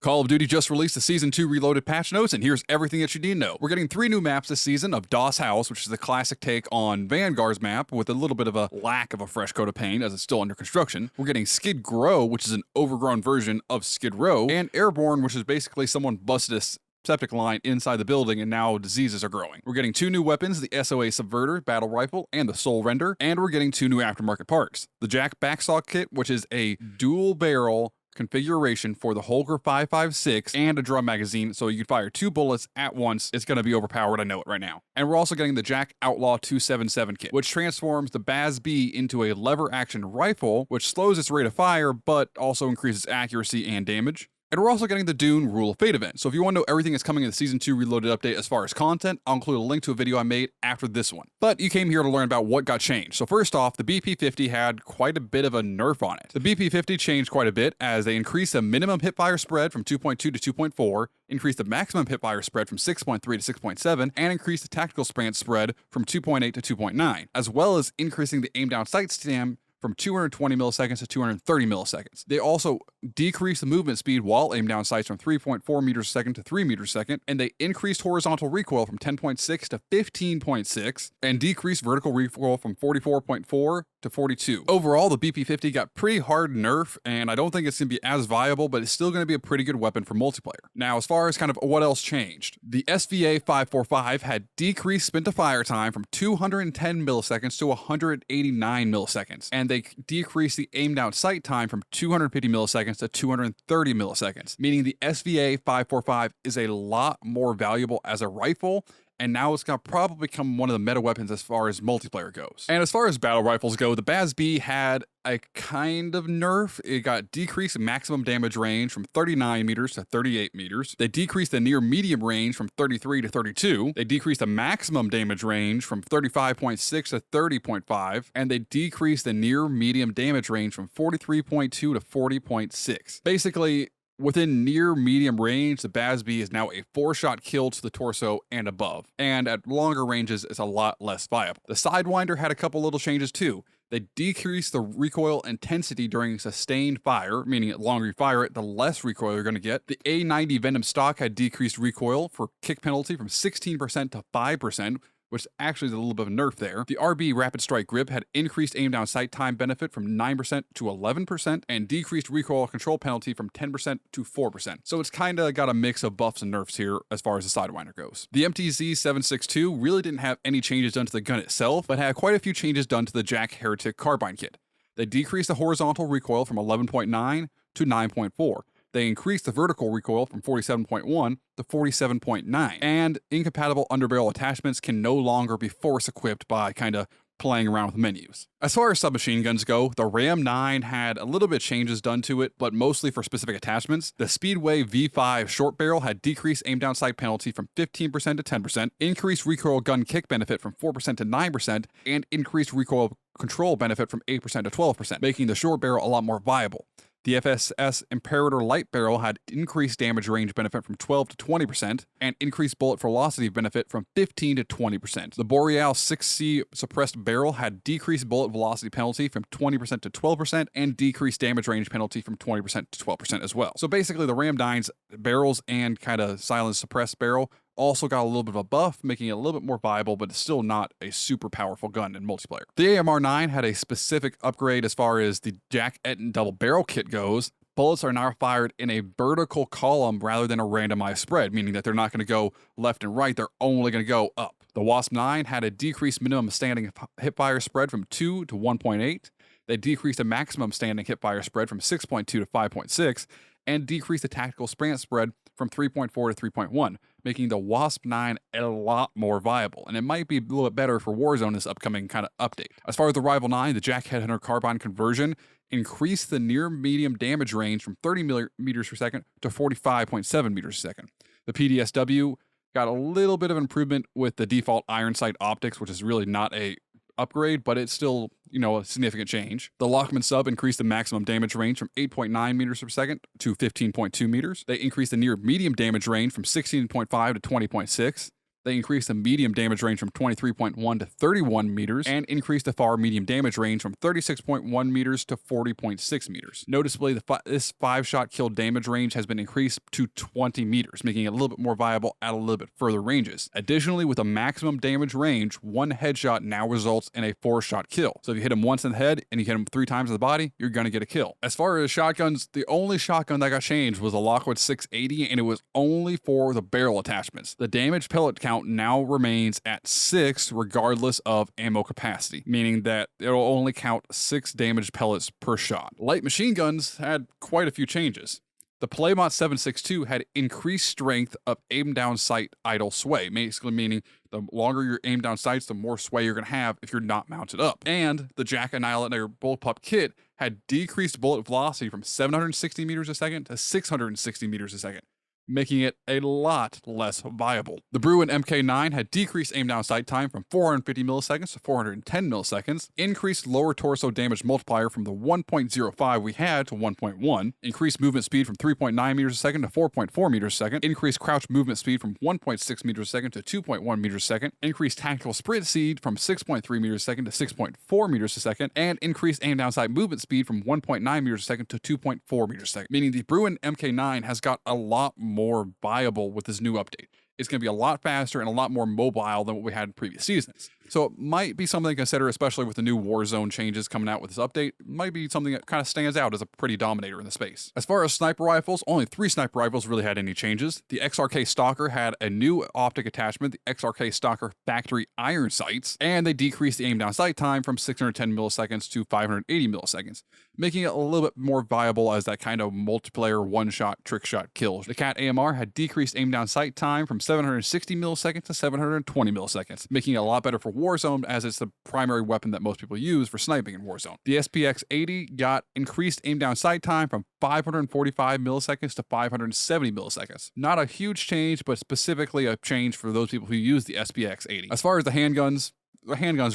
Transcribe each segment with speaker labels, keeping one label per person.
Speaker 1: Call of Duty just released the Season 2 Reloaded patch notes, and here's everything that you need to know. We're getting 3 new maps this season of DOS House, which is the classic take on Vanguard's map with a little bit of a lack of a fresh coat of paint as it's still under construction. We're getting Skid Grow, which is an overgrown version of Skid Row, and Airborne, which is basically someone busted a septic line inside the building and now diseases are growing. We're getting 2 new weapons, the SOA Subverter Battle Rifle and the Soul Render, and we're getting 2 new aftermarket parts. The Jack Backstock Kit, which is a dual barrel configuration for the Holger 5.56 and a drum magazine, so you can fire 2 bullets at once. It's going to be overpowered, I know it right now. And we're also getting the Jack Outlaw 277 kit, which transforms the BAS-B into a lever action rifle, which slows its rate of fire, but also increases accuracy and damage. And we're also getting the Dune Rule of Fate event. So if you want to know everything that's coming in the Season 2 Reloaded update as far as content, I'll include a link to a video I made after this one. But you came here to learn about what got changed. So first off, the BP-50 had quite a bit of a nerf on it. The BP-50 changed quite a bit as they increased the minimum hipfire spread from 2.2 to 2.4, increased the maximum hipfire spread from 6.3 to 6.7, and increased the tactical stance spread from 2.8 to 2.9, as well as increasing the aim down sight stam from 220 milliseconds to 230 milliseconds. They also decreased the movement speed while aim down sights from 3.4 meters a second to 3 meters a second, and they increased horizontal recoil from 10.6 to 15.6, and decreased vertical recoil from 44.4 to 42. Overall, the BP-50 got pretty hard nerf, and I don't think it's going to be as viable, but it's still going to be a pretty good weapon for multiplayer. Now, as far as kind of what else changed, the SVA 545 had decreased spin to fire time from 210 milliseconds to 189 milliseconds, and they decreased the aim down sight time from 250 milliseconds to 230 milliseconds, meaning the SVA 545 is a lot more valuable as a rifle, and now it's going to probably become one of the meta weapons as far as multiplayer goes. And as far as battle rifles go, the BAS-B had a kind of nerf. It got decreased maximum damage range from 39 meters to 38 meters. They decreased the near medium range from 33 to 32. They decreased the maximum damage range from 35.6 to 30.5. And they decreased the near medium damage range from 43.2 to 40.6. Basically, within near medium range, the BAS-B is now a 4-shot kill to the torso and above. And at longer ranges, it's a lot less viable. The Sidewinder had a couple little changes too. They decreased the recoil intensity during sustained fire, meaning the longer you fire it, the less recoil you're going to get. The A90 Venom stock had decreased recoil for kick penalty from 16% to 5%, which actually is a little bit of a nerf there. The RB Rapid Strike Grip had increased aim down sight time benefit from 9% to 11% and decreased recoil control penalty from 10% to 4%. So it's kind of got a mix of buffs and nerfs here as far as the Sidewinder goes. The MTZ 762 really didn't have any changes done to the gun itself, but had quite a few changes done to the Jack Heretic Carbine Kit. They decreased the horizontal recoil from 11.9 to 9.4. They increased the vertical recoil from 47.1 to 47.9, and incompatible underbarrel attachments can no longer be force equipped by kind of playing around with menus. As far as submachine guns go, the Ram 9 had a little bit of changes done to it, but mostly for specific attachments. The Speedway V5 short barrel had decreased aim down sight penalty from 15% to 10%, increased recoil gun kick benefit from 4% to 9%, and increased recoil control benefit from 8% to 12%, making the short barrel a lot more viable. The FSS Imperator Light Barrel had increased damage range benefit from 12 to 20% and increased bullet velocity benefit from 15 to 20%. The Boreal 6C Suppressed Barrel had decreased bullet velocity penalty from 20% to 12% and decreased damage range penalty from 20% to 12% as well. So basically the Ram 9's barrels and kind of silent suppressed barrel also got a little bit of a buff, making it a little bit more viable, but it's still not a super powerful gun in multiplayer. The AMR-9 had a specific upgrade as far as the Jack Etten double barrel kit goes. Bullets are now fired in a vertical column rather than a randomized spread, meaning that they're not going to go left and right, they're only going to go up. The Wasp-9 had a decreased minimum standing hipfire spread from 2 to 1.8. They decreased the maximum standing hipfire spread from 6.2 to 5.6, and decreased the tactical stance spread from 3.4 to 3.1, making the Wasp-9 a lot more viable, and it might be a little bit better for Warzone this upcoming kind of update. As far as the Rival 9, the Jack Headhunter Carbine conversion increased the near-medium damage range from 30 meters per second to 45.7 meters per second. The PDSW got a little bit of improvement with the default iron sight optics, which is really not a upgrade, but it's still, a significant change. The Lockman sub increased the maximum damage range from 8.9 meters per second to 15.2 meters. They increased the near medium damage range from 16.5 to 20.6. They increased the medium damage range from 23.1 to 31 meters and increased the far medium damage range from 36.1 meters to 40.6 meters. Noticeably, this 5-shot kill damage range has been increased to 20 meters, making it a little bit more viable at a little bit further ranges. Additionally, with a maximum damage range, one headshot now results in a 4-shot kill. So if you hit him once in the head and you hit him 3 times in the body, you're going to get a kill. As far as shotguns, the only shotgun that got changed was a Lockwood 680, and it was only for the barrel attachments. The damage pellet count now remains at 6 regardless of ammo capacity, meaning that it'll only count 6 damaged pellets per shot. Light machine guns had quite a few changes. The Playmont 7.62 had increased strength of aim down sight idle sway, basically meaning the longer your aim down sights, the more sway you're going to have if you're not mounted up. And the Jack Annihilator Bullpup kit had decreased bullet velocity from 760 meters a second to 660 meters a second, making it a lot less viable. The Bruin MK9 had decreased aim down sight time from 450 milliseconds to 410 milliseconds, increased lower torso damage multiplier from the 1.05 we had to 1.1, increased movement speed from 3.9 meters a second to 4.4 meters a second, increased crouch movement speed from 1.6 meters a second to 2.1 meters a second, increased tactical sprint speed from 6.3 meters a second to 6.4 meters a second, and increased aim down sight movement speed from 1.9 meters a second to 2.4 meters a second, meaning the Bruin MK9 has got a lot more viable with this new update. It's going to be a lot faster and a lot more mobile than what we had in previous seasons. So it might be something to consider, especially with the new Warzone changes coming out with this update. It might be something that kind of stands out as a pretty dominator in the space. As far as sniper rifles, only 3 sniper rifles really had any changes. The XRK Stalker had a new optic attachment, the XRK Stalker Factory Iron Sights, and they decreased the aim down sight time from 610 milliseconds to 580 milliseconds, making it a little bit more viable as that kind of multiplayer one-shot trick shot kill. The Cat AMR had decreased aim down sight time from 760 milliseconds to 720 milliseconds, making it a lot better for Warzone as it's the primary weapon that most people use for sniping in Warzone. The SPX-80 got increased aim down sight time from 545 milliseconds to 570 milliseconds. Not a huge change, but specifically a change for those people who use the SPX-80. As far as the handguns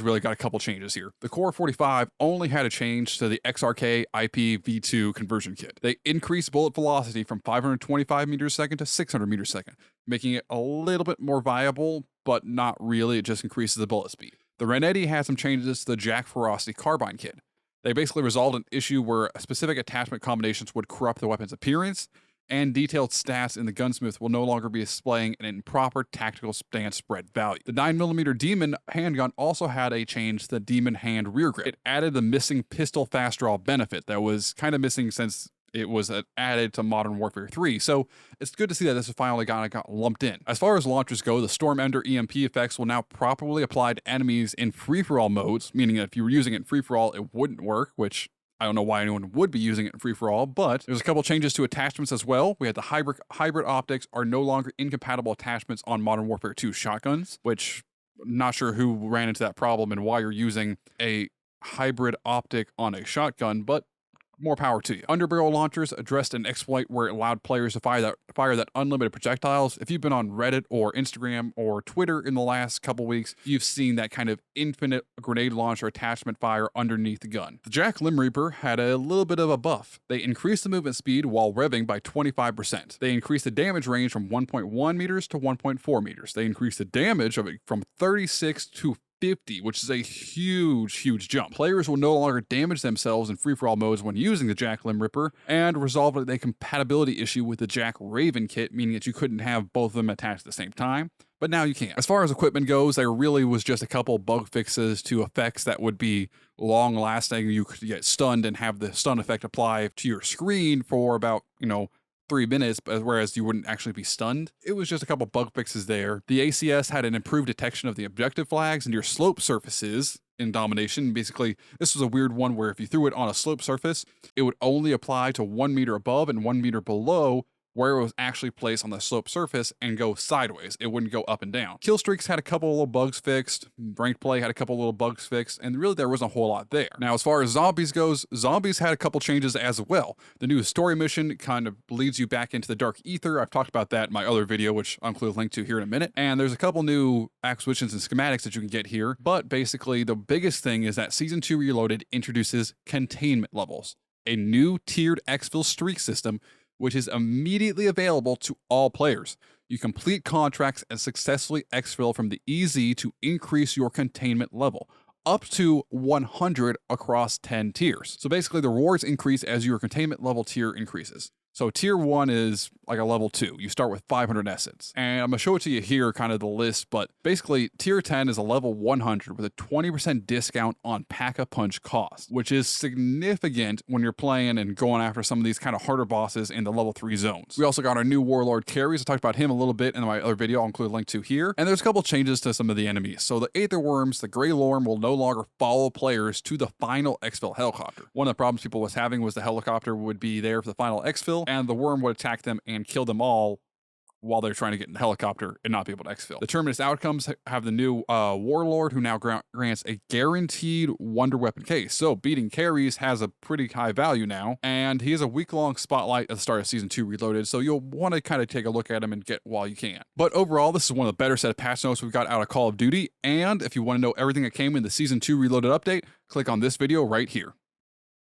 Speaker 1: really got a couple changes here. The Core 45 only had a change to the XRK IP V2 conversion kit. They increased bullet velocity from 525 meters a second to 600 meters a second, making it a little bit more viable, but not really. It just increases the bullet speed. The Renetti had some changes to the Jack Ferocity carbine kit. They basically resolved an issue where specific attachment combinations would corrupt the weapon's appearance, and detailed stats in the gunsmith will no longer be displaying an improper tactical stance spread value. The 9mm Demon handgun also had a change to the Demon hand rear grip. It added the missing pistol fast draw benefit that was kind of missing since it was added to Modern Warfare 3, so it's good to see that this finally got lumped in. As far as launchers go, the Storm Ender EMP effects will now properly apply to enemies in free-for-all modes, meaning that if you were using it in free-for-all, it wouldn't work, which I don't know why anyone would be using it in free-for-all, but there's a couple changes to attachments as well. We had the hybrid optics are no longer incompatible attachments on Modern Warfare 2 shotguns, which I'm not sure who ran into that problem and why you're using a hybrid optic on a shotgun, but more power to you. Underbarrel launchers addressed an exploit where it allowed players to fire that unlimited projectiles. If you've been on Reddit or Instagram or Twitter in the last couple weeks, you've seen that kind of infinite grenade launcher attachment fire underneath the gun. The Jack Limb Reaper had a little bit of a buff. They increased the movement speed while revving by 25%. They increased the damage range from 1.1 meters to 1.4 meters. They increased the damage of it from 36 to 50, which is a huge jump. Players will no longer damage themselves in free-for-all modes when using the Jack Limb Ripper, and resolved a compatibility issue with the Jack Raven kit, meaning that you couldn't have both of them attached at the same time, but now you can. As far as equipment goes, there really was just a couple bug fixes to effects that would be long-lasting. You could get stunned and have the stun effect apply to your screen for about, 3 minutes, whereas you wouldn't actually be stunned. It was just a couple bug fixes there. The ACS had an improved detection of the objective flags and your slope surfaces in Domination. Basically, this was a weird one where if you threw it on a slope surface, it would only apply to 1 meter above and 1 meter below where it was actually placed on the slope surface and go sideways. It wouldn't go up and down. Kill streaks had a couple of little bugs fixed. Ranked play had a couple of little bugs fixed, and really there wasn't a whole lot there. Now, as far as zombies goes, zombies had a couple changes as well. The new story mission kind of leads you back into the Dark Ether. I've talked about that in my other video, which I'll include a link to here in a minute. And there's a couple new acquisitions and schematics that you can get here. But basically, the biggest thing is that Season 2 Reloaded introduces containment levels, a new tiered exfil streak system which is immediately available to all players. You complete contracts and successfully exfil from the EZ to increase your containment level up to 100 across 10 tiers. So basically the rewards increase as your containment level tier increases. So tier 1 is like a level 2. You start with 500 essence. And I'm going to show it to you here, kind of the list, but basically tier 10 is a level 100 with a 20% discount on pack-a-punch cost, which is significant when you're playing and going after some of these kind of harder bosses in the level 3 zones. We also got our new Warlord carries. I talked about him a little bit in my other video. I'll include a link to here. And there's a couple changes to some of the enemies. So the Aether Worms, the Grey Lorm, will no longer follow players to the final exfil helicopter. One of the problems people was having was the helicopter would be there for the final exfil, and the worm would attack them and kill them all while they're trying to get in the helicopter and not be able to exfil. The Terminus outcomes have the new Warlord, who now grants a guaranteed Wonder Weapon case. So beating carries has a pretty high value now, and he has a week-long spotlight at the start of Season 2 Reloaded, so you'll want to kind of take a look at him and get while you can. But overall, this is one of the better set of patch notes we've got out of Call of Duty, and if you want to know everything that came in the Season 2 Reloaded update, click on this video right here.